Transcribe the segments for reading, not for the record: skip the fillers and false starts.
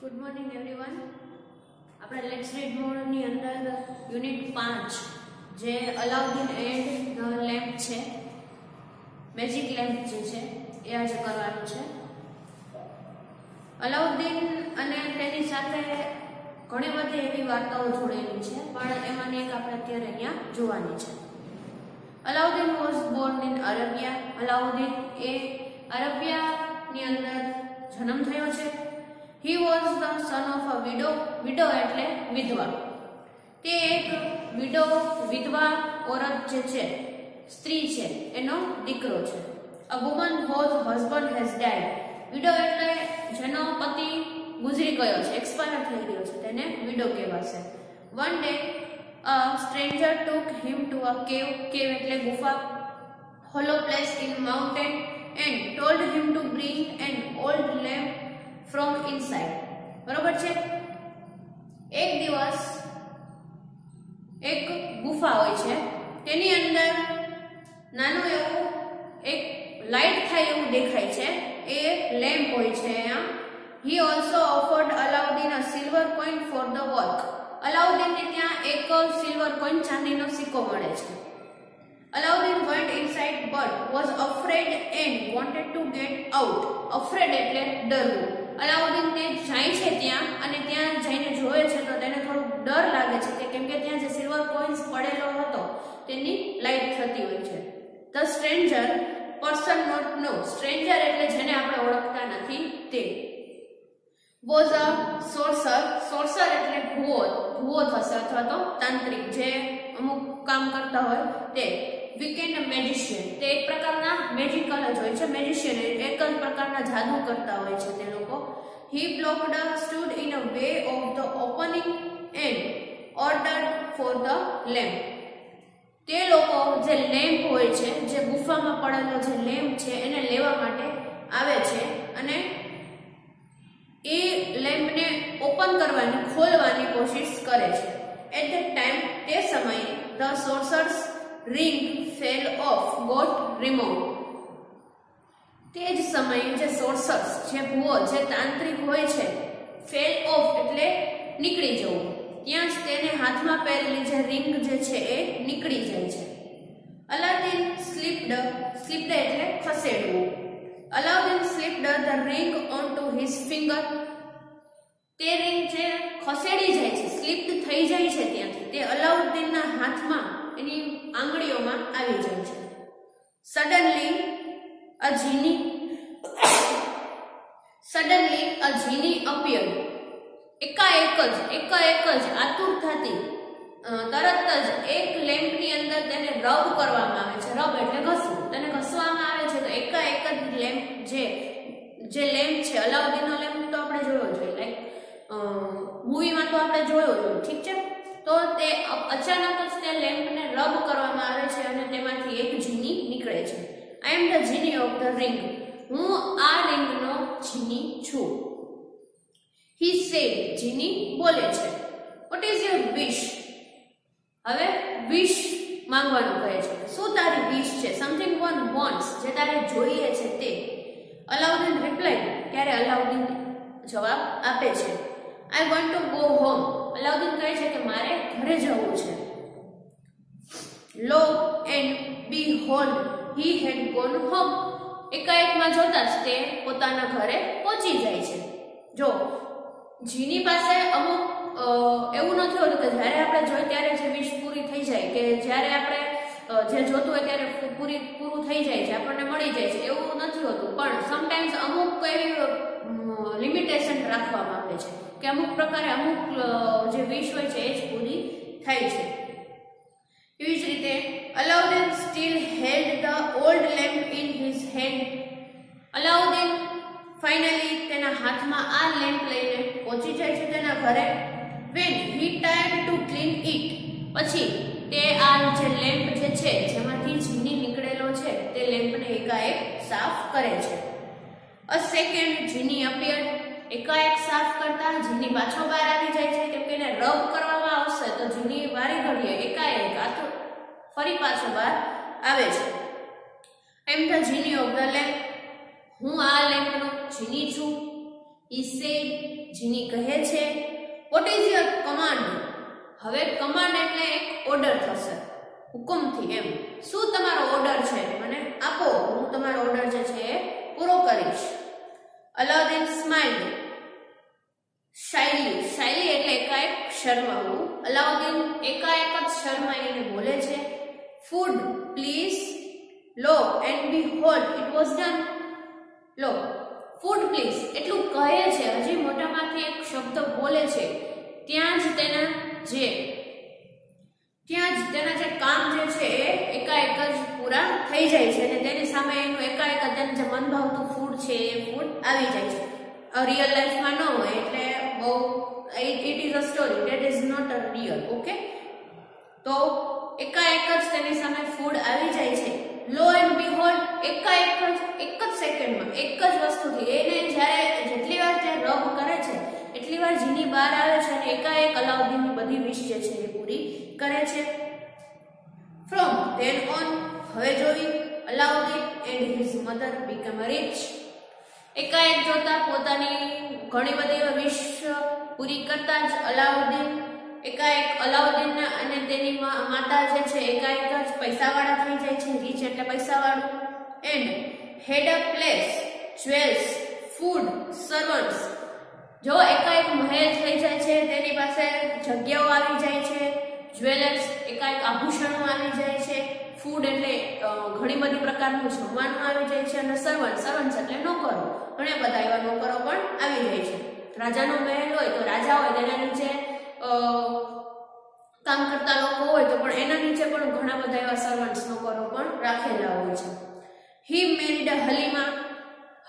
Good morning everyone. આપણે let's read મોર ની અંદર યુનિટ 5 જે અલાઉદ્દીન એન્ડ ધ લેમ્પ છે, મેજિક લેમ્પ જે છે એ આજે કરવાનું છે। અલાઉદ્દીન અને તેની સાથે ઘણી બધી એવી વાર્તાઓ જોડેલી છે, પણ એમાંની એક આપણે અત્યારે અહીંયા જોવાની છે। Alauddin was born in Arabia. Alauddin એ અરેબિયાની અંદર જન્મ થયો છે। He was the son of a widow. Widow એટલે વિધવા। તે એક વિધવા औरत જે છે, સ્ત્રી છે, એનો દીકરો છે। A woman whose husband has died. Widow એટલે જેનો પતિ ગુજરી ગયો છે, એક્સપાયર થઈ ગયો છે, તેને વિડો કહેવાશે। One day a stranger took him to a cave. Cave એટલે ગુફા, hollow place in mountain, and told him to bring an old lamp from inside. बराबर છે। એક દિવસ એક ગુફા હોય છે, તેની અંદર નાનું એવું એક લાઇટ થાય એવું દેખાય છે, એ લેમ્પ હોય છે। He also offered Alauddin a silver coin for the work. Alauddin ને ત્યાં એક સિલ્વર કોઈન, ચાંદીનો સિક્કો મળે છે। Alauddin went inside but was afraid and wanted to get out. Afraid એટલે ડરવું। અલાઉદ્દીન ને જાય છે ત્યાં અને ત્યાં જઈને જોવે છે તો તેને થોડો ડર લાગે છે કે કેમ કે ત્યાં જે સિલ્વર કોઇન્સ પડેલો હતો તેની લાઇટ થતી હોય છે। The stranger person not know. Stranger એટલે જેને આપણે ઓળખતા નથી તે। Was a sorcerer. Sorcerer એટલે ભૂવો થશે અથવા તો તાંત્રિક, જે અમુક કામ કરતા હોય તે। Wicked magician તે એક પ્રકારના મેજિકલ જ હોય છે। મેજિશિયન એક જ પ્રકારના જાદુ કરતા હોય છે તે લોકો। He blocked stood in a way of the opening and ordered for the lamp. તે લોકો જે લેમ્પ હોય છે, જે ગુફામાં પડેલો જે લેમ્પ છે એને લેવા માટે આવે છે અને એ લેમ્પને ઓપન કરવાની, ખોલવાની કોશિશ કરે છે। At that time તે સમયે the sorcerer's ring fell off, got removed. તે જ સમયે જે સોર્સર્સ, જે ભૂવો, જે તાંત્રિક હોય છે, ફેલ ઓફ એટલે નીકળી જવું, ત્યાં જ તેને હાથમાં પહેરેલી જે રિંગ જે છે એ નીકળી જાય છે। અલાઉદ્દીન સ્લિપ્ડ એટલે ખસેડવું। Alauddin slipped the ring onto his finger. તે રિંગ જે ખસેડી જાય છે, સ્લિપ્ડ થઈ જાય છે ત્યાંથી, તે અલાઉદ્દીનના હાથમાં, એની આંગળીઓમાં આવી જાય છે। Suddenly a genie appeared. એકાએક જ આતુરતાથી તરત જ એક લેમ્પની અંદર તેને રબ કરવામાં આવે છે। રબ એટલે ઘસવું, તેને ઘસવામાં આવે છે તો એકાએક જ લેમ્પ જે લેમ્પ છે, અલાઉદ્દીનનો લેમ્પ તો આપણે જોયો છે, લાઈક મૂવીમાં તો આપણે જોયો છે, ઠીક છે। તો તે અચાનક જ તે લેમ્પને રબ કરવામાં આવે છે અને તેમાંથી એક જીની નીકળે છે। I am the genie of the ring. હું આ રિંગનો જીની છું। He said. જીની બોલે છે। What is your wish? હવે વિશ માંગવાનું કહે છે। શું તારી વિશ છે? Something one wants, જે તારે જોઈએ છે તે। અલાઉદ્દીન replied. ત્યારે અલાઉદ્દીન જવાબ આપે છે, I want to go home. Alauddin કહે છે કે મારે ઘરે જવું છે। Lo and behold, he had gone home. એકાએકમાં જોતા જ તે પોતાના ઘરે પહોંચી જાય છે। જો જીની પાસે અમુક એવું નથી હોતું કે જ્યારે આપણે જોઈએ ત્યારે જે વિશ પૂરી થઈ જાય, કે જ્યારે આપણે જે જોતું હોય ત્યારે પૂરું થઈ જાય છે, આપણને મળી જાય છે, એવું નથી હોતું। પણ સમટાઈમ્સ અમુક એવી લિમિટેશન રાખવામાં આવે છે કે અમુક પ્રકારે અમુક જે વિશ હોય છે એ જ પૂરી થાય છે। એવી જ રીતે Alauddin still held the old lamp in his hand. Alauddin finally તેના હાથમાં આ લેમ્પ લઈને પહોંચી જાય છે તેના ઘરે। When he tried to clean it. પછી તે આ જે લેમ્પ જે છે, જેમાંથી જીની નીકળેલો છે, તે લેમ્પને એકાએક સાફ કરે છે। A second genie appeared. એકાએક સાફ કરતા જીની પાછો બહાર આવી જાય છે, કેમ કે એને રબ કરવામાં આવશે તો જીની વારી ઘડીએ એકાએક ફરી પાછો બહાર આવે છે। I am the genie of the lamp. હું આ લેમ્પનો જીની છું। He said, જીની કહે છે, what is your command? હવે કમાન્ડ એટલે એક ઓર્ડર થશે, હુકમથી એમ. શું તમારો ઓર્ડર છે? મને આપો, હું તમારો ઓર્ડર જે છે એ પૂરો કરીશ. અલાઉદ્દીન સ્માઇલ્ડ શાયલી, શાયલી એટલે એકાએક શરમાવું. અલાઉદ્દીન એકાએક જ શરમાઈને બોલે છે, food please. Lo and behold it was done. લો ફૂડ પ્લીઝ એટલું કહે છે, હજી મોઢામાંથી એક શબ્દ બોલે છે, ત્યાં જ તેના જે કામ જે છે એ એકાએક જ પૂરા થઈ જાય છે અને તેની સામે એનું એકાએક તેને જે મનભાવતું ફૂડ છે એ ફૂડ આવી જાય છે. રિયલ લાઈફમાં ન હોય એટલે બહુ it is a story that is not a real. Okay, તો એકાએક જ તેની સામે ફૂડ આવી જાય છે. લો એન્ડ બીહોલ્ડ એકાએક જ એક જ સેકન્ડમાં એક જ વસ્તુથી એને જ્યારે જેટલી વાર તે રબ કરે છે એટલી વાર જીની બહાર આવે છે અને એકાએક અલાઉદ્દીનની બધી વિશ જે છે એ પૂરી કરે છે. ફ્રોમ ધેન ઓન હવે જોઈ Alauddin and his mother become rich. એકાએક જોતા પોતાની ઘણી બધી વિશ પૂરી કરતા જ અલાઉદ્દીન અને તેની માતા જે છે એકાએક જ પૈસાવાળા થઈ જાય છે. રીચ એટલે પૈસાવાળું. And had a place, jewels, food, servants. જો એકાએક મહેલ થઈ જાય છે, તેની પાસે જગ્યાઓ આવી જાય છે, જ્વેલર્સ એકાએક આભૂષણો આવી જાય છે, ફૂડ એટલે ઘણી બધી પ્રકારનું જમવાનું આવી જાય છે અને સર્વન્ટ્સ એટલે નોકરો, ઘણા બધા એવા નોકરો પણ આવી જાય છે. રાજાનો મહેલ હોય તો રાજા હોય તેના નીચે કામ કરતા લોકો હોય તો પણ એના નીચે પણ ઘણા બધા એવા સર્વન્ટ્સ નોકરો પણ રાખેલા હોય છે. હી મેરીડ હલીમા.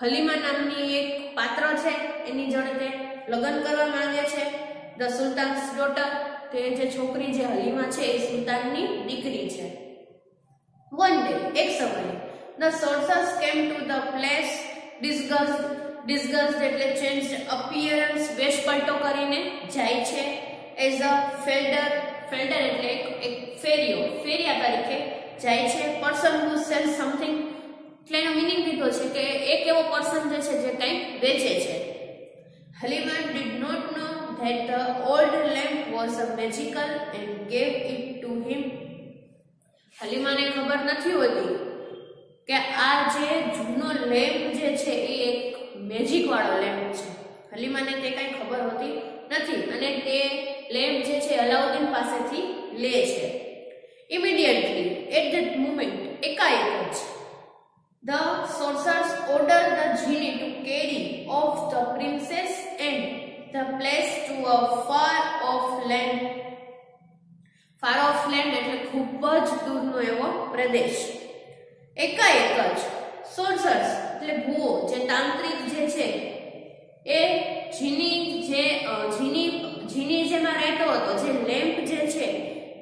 હલીમા નામની એક પાત્ર છે, એની જોડે તે લગ્ન કરવા માંગે છે. ધ સુલતાન્સ ડોટર, તે જે છોકરી જે હલીમા છે એ સુલતાનની દીકરી છે. વન ડે એક સમયે the સોર્સર્સ came to the place ડિસ્ગસ્ડ એટલે ચેન્જ અપિયરન્સ, વેશ પલટો કરીને જાય છે. એઝ અ ફેલ્ડર એટલે એક ફેરિયા તરીકે જાય છે. પર્સન હુ સેલ સમથિંગ એટલે એનો મિનિંગ લીધો છે કે એક એવો પર્સન જે છે જે કંઈક વેચે છે. Halima did not know that the old lamp was a magical and gave it to him. હલીમાને ખબર નથી હોતી કે આ જે જૂનો લેમ્પ જે છે એ એક મેજિક વાળો લેમ્પ છે. હલીમાને તે કઈ ખબર હોતી નથી અને તે લેમ્પ જે છે અલાઉદ્દીન પાસેથી લે છે. ઇમિડિયેટલી એટ ધેટ મોમેન્ટ એકાએક જ the sorcerers ordered the genie to carry off the princess and the place to a far off land. Far off land એટલે ખૂબ જ દૂરનો એવો પ્રદેશ. એકાએક જ સોર્સર્સ એટલે ભૂવો, જે તાંત્રિક જે છે એ જીની જેમાં રહેતો હતો, જે લેમ્પ જે છે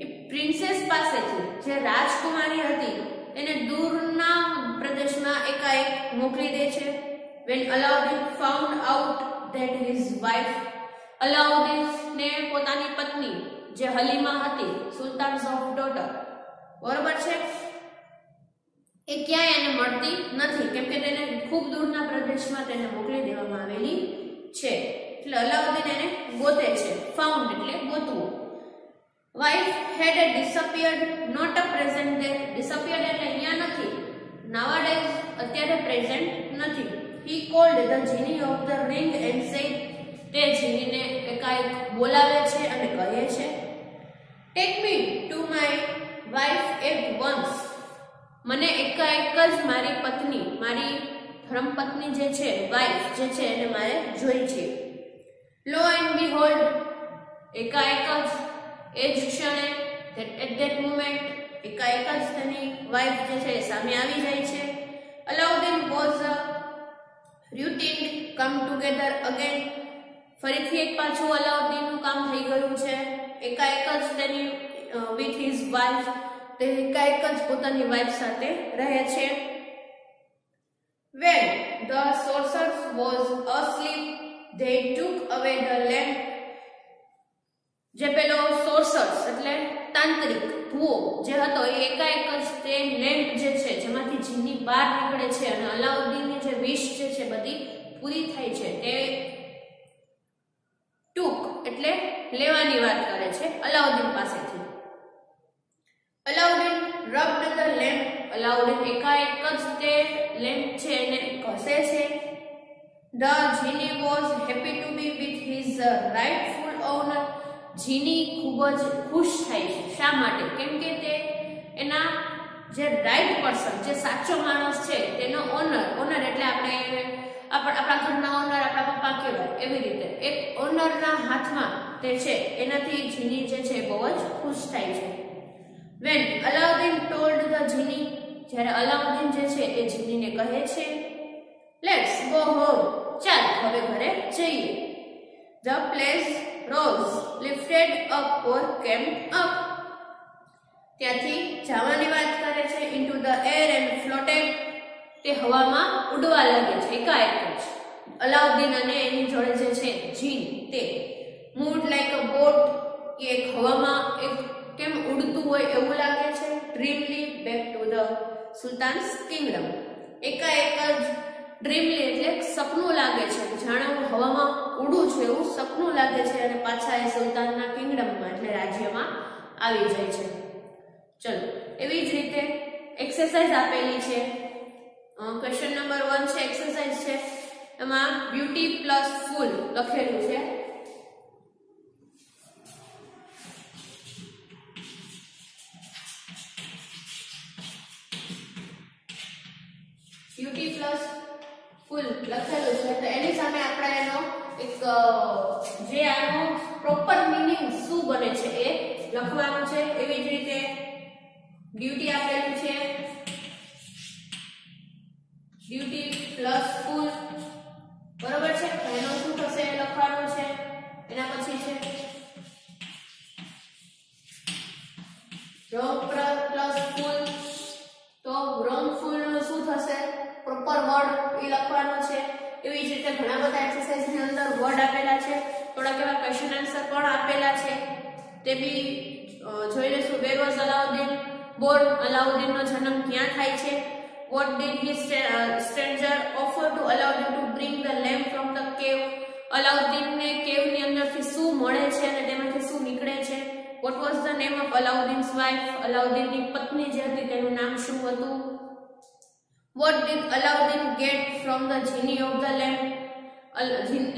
એ પ્રિન્સેસ પાસેથી જે રાજકુમારી હતી એને દૂરના પ્રદેશમાં એકાએક મોકલી દે છે. when Alauddin found out that his wife, અલાઉદ્દીનને પોતાની પત્ની જે હલીમા હતી, સુલતાન્સ ઓફ ડોટર, બરોબર છે, એ ક્યાંય એને મળતી નથી કેમ કે તેને ખૂબ દૂરના પ્રદેશમાં તેને મોકલી દેવામાં આવેલી છે. એટલે અલાઉદ્દીન એને ગોતે છે. ફાઉન્ડ એટલે ગોતવું. wife had disappeared, not a present there. disappeared એટલે અહીંયા નથી, nowadays અત્યારે પ્રેઝન્ટ નથી. he called the genie of the ring and said, તે જીનીને એકાએક બોલાવે છે અને કહે છે, take me to my wife at once. મને એકાએક જ મારી પત્ની, મારી ધર્મપત્ની જે છે, વાઇફ જે છે એને મારે જોઈ છે. lo and behold એકાએક જ એ જ ક્ષણે at that moment એકાએક જ તેની વાઇફ જે છે સામે આવી જાય છે. Alauddin was routine come together again. ફરીથી એક પાછું અલાઉદ્દીનનું કામ થઈ ગયું છે. એકાએક જ તેની with his wife, તે એકાએક જ પોતાની વાઇફ સાથે રહે છે. when the sorcerers was asleep they took away the lamp. જે પેલો સોર્સર્સ એટલે તાંત્રિક ભૂવો જે હતો એ એકાએક જ તે લેમ્પ જે છે જેમાંથી જીની બહાર નીકળે છે અને અલાઉદ્દીનની જે વિશ જે છે બધી પૂરી થાય છે, તે લેવાની વાત કરે છે અલાઉદ્દીન પાસેથી. Alauddin rubbed the lamp. Alauddin એકાએક જ તે લેમ્પ છે એને ઘસે છે. The genie was happy to be with his rightful owner. જીની ખૂબ જ ખુશ થાય છે. શા માટે? કેમ કે તે એના જે રાઈટ પર્સન, જે સાચો માણસ છે તેનો ઓનર એટલે આપણા ઘરના ઓનર આપણા પપ્પા કહેવાય એવી રીતે એક ઓનરના હાથમાં તે છે એનાથી જીની જે છે બહુ જ ખુશ થાય છે. When Aladdin told the genie, જ્યારે અલાઉદ્દીન જે છે એ જીનીને કહે છે let's go home, ચાલ હવે ઘરે જઈએ. The place rose, lifted up or came up. ત્યાંથી જવાની વાત કરે છે. into the air and floated, તે હવામાં ઉડવા લાગે છે એકાએક જ. અલાઉદ્દીન અને એની જોડે જે છે જીન તે moved like a boat, એક હવામાં એક કેમ ઉડતું હોય એવું લાગે છે. dreamily back to the sultan's kingdom, એકાએક જ ડ્રીમલી એટલે સપનું લાગે છે, જાણે હું હવામાં ઉડું છું એવું સપનું લાગે છે અને પાછા એ સુલતાનના કિંગડમમાં એટલે રાજ્યમાં આવી જાય છે. ચલો એવી જ રીતે એક્સરસાઇઝ આપેલી છે. ક્વેશ્ચન નંબર 1 છે એક્સરસાઇઝ છે, એમાં બ્યુટી પ્લસ ફૂલ લખેલું છે. બ્યુટી પ્લસ ફૂલ લખેલું છે તો એની સામે આપણે એનો એક જે આનો પ્રોપર મીનિંગ શું બને છે એ લખવાનું છે. એવી જ રીતે બ્યુટી આપેલું છે, બ્યુટી પ્લસ ફૂલ બરોબર છે. એનો શું થશે એ લખવાનું છે. એના પછી છે રોંગ પ્લસ ફૂલ, તો રોંગ ફૂલ નું શું થશે પ્રોપર વર્ડ એ લખવાનો છે. એવી જ રીતે ઘણા બધા એક્સરસાઇઝ ની અંદર વર્ડ આપેલા છે, થોડાક એવા ક્વેશ્ચન આન્સર પણ આપેલા છે તે બી જોઈ લેશું. Where was Alauddin born, Alauddin નો જન્મ ક્યાં થાય છે. What did his stranger offer to Alauddin to bring the lamp from the cave, Alauddin ને કેવ ની અંદરથી શું મળે છે અને તેમાંથી શું નીકળે છે. What was the name of Alauddin's wife, Alauddin ની પત્ની જે હતી તેનું નામ શું હતું. What did Aladdin get from the genie of the lamp?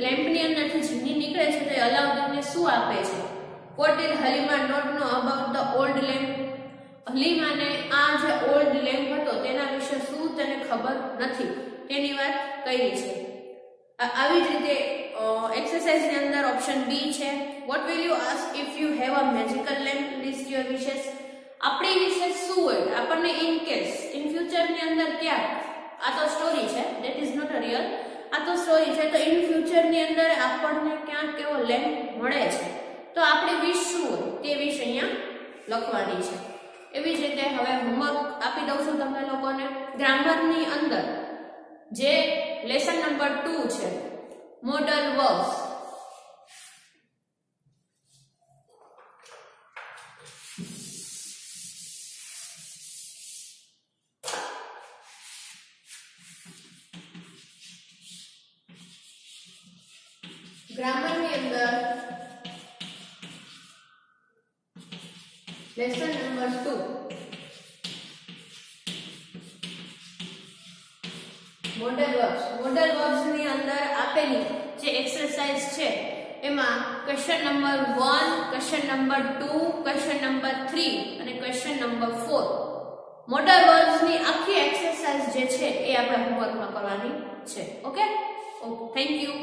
Lamp ની અંદરથી જીની નીકળે છે તો અલાઉદ્દીન ને શું આપે છે. What did Halima not know about the old lamp? હલીમાને આ જે ઓલ્ડ લેમ્પ હતો તેના વિશે શું તેને ખબર નથી તેની વાત કરી છે. આવી જ રીતે એક્સરસાઇઝ ની અંદર ઓપ્શન બી છે what will you ask if you have a magical lamp, list your wishes. આપણી વિશેષ શું હોય આપણને ઇન કેસ ઇન ફ્યુચર ની અંદર ક્યાં, આ તો સ્ટોરી છે that is not a real, આ તો સ્ટોરી છે તો ઇન ફ્યુચર ની અંદર આપણને ક્યાં કેવો લેમ્પ મળે છે તો આપણી વિશ શું હોય તે વિશ અહીંયા લખવાની છે. એવી જ રીતે હવે હોમવર્ક આપી દઉં છું તમને લોકોને. ગ્રામર ની અંદર જે લેસન નંબર 2 છે મોડલ વર્બ્સ, ગ્રામર ની અંદર લેસન નંબર 2 મોડલ વર્બ્સ ની અંદર આપેલી જે એક્સરસાઇઝ છે એમાં question number 1, question number 2, question number 3 અને ક્વેશ્ચન નંબર 4 મોડલ વર્બ્સ ની આખી એક્સરસાઇઝ જે છે એ આપણે હોમવર્કમાં કરવાની છે. Okay, thank you.